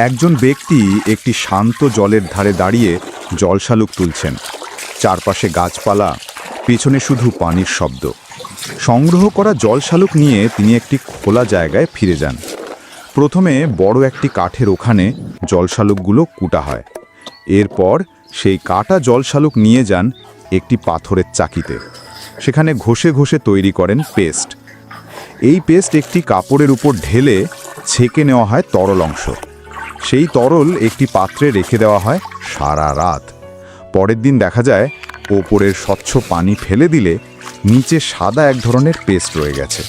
একজন ব্যক্তি একটি শান্ত জলের ধারে দাঁড়িয়ে জলশালুক তুলছেন। চারপাশে গাছপালা, পেছনে শুধু পানির শব্দ। সংগ্রহ করা জলশালুক নিয়ে তিনি একটি খোলা জায়গায় ফিরে যান। প্রথমে বড় একটি কাঠের ওখানে জলশালুকগুলো কুটা হয়। এরপর সেই কাটা জলশালুক নিয়ে যান একটি পাথরের চাকিতে। সেখানে ঘষে ঘষে তৈরি করেন পেস্ট। এই পেস্ট একটি কাপড়ের উপর ঢেলে ছেঁকে নেওয়া হয় তরল অংশ। সেই তরল একটি পাত্রে রেখে দেওয়া হয় সারা রাত। পরের দিন দেখা যায় ওপরের স্বচ্ছ পানি ফেলে দিলে নিচে সাদা এক ধরনের পেস্ট রয়ে গেছে।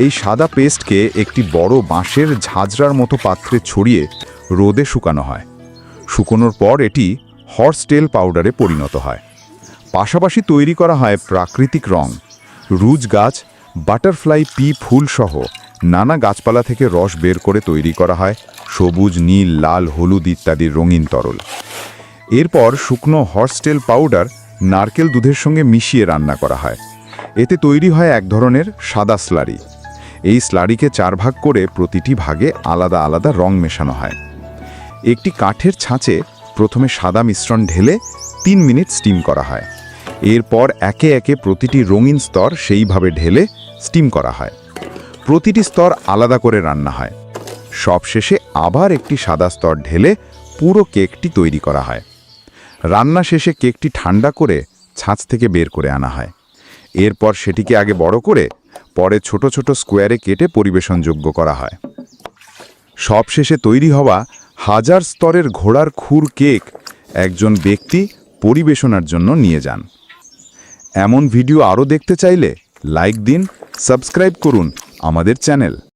এই সাদা পেস্টকে একটি বড় বাঁশের ঝাঁঝরার মতো পাত্রে ছড়িয়ে রোদে শুকানো হয়। শুকোনোর পর এটি হর্স টেল পাউডারে পরিণত হয়। পাশাপাশি তৈরি করা হয় প্রাকৃতিক রং। রুজ গাছ, বাটারফ্লাই পি ফুল সহ নানা গাছপালা থেকে রস বের করে তৈরি করা হয় সবুজ, নীল, লাল, হলুদ ইত্যাদি রঙিন তরল। এরপর শুকনো হর্স টেল পাউডার নারকেল দুধের সঙ্গে মিশিয়ে রান্না করা হয়। এতে তৈরি হয় এক ধরনের সাদা স্লারি। এই স্লারিকে 4 ভাগ করে প্রতিটি ভাগে আলাদা আলাদা রং মেশানো হয়। একটি কাঠের ছাঁচে প্রথমে সাদা মিশ্রণ ঢেলে 3 মিনিট স্টিম করা হয়। এরপর একে একে প্রতিটি রঙিন স্তর সেইভাবে ঢেলে স্টিম করা হয়। প্রতিটি স্তর আলাদা করে রান্না হয়। সবশেষে আবার একটি সাদা স্তর ঢেলে পুরো কেকটি তৈরি করা হয়। রান্না শেষে কেকটি ঠান্ডা করে ছাঁচ থেকে বের করে আনা হয়। এরপর সেটিকে আগে বড় করে পরে ছোট ছোট স্কোয়ারে কেটে পরিবেশনযোগ্য করা হয়। সবশেষে তৈরি হওয়া 1000 স্তরের ঘোড়ার খুর কেক একজন ব্যক্তি পরিবেশনার জন্য নিয়ে যান। এমন ভিডিও আরও দেখতে চাইলে লাইক দিন, সাবস্ক্রাইব করুন আমাদের চ্যানেল।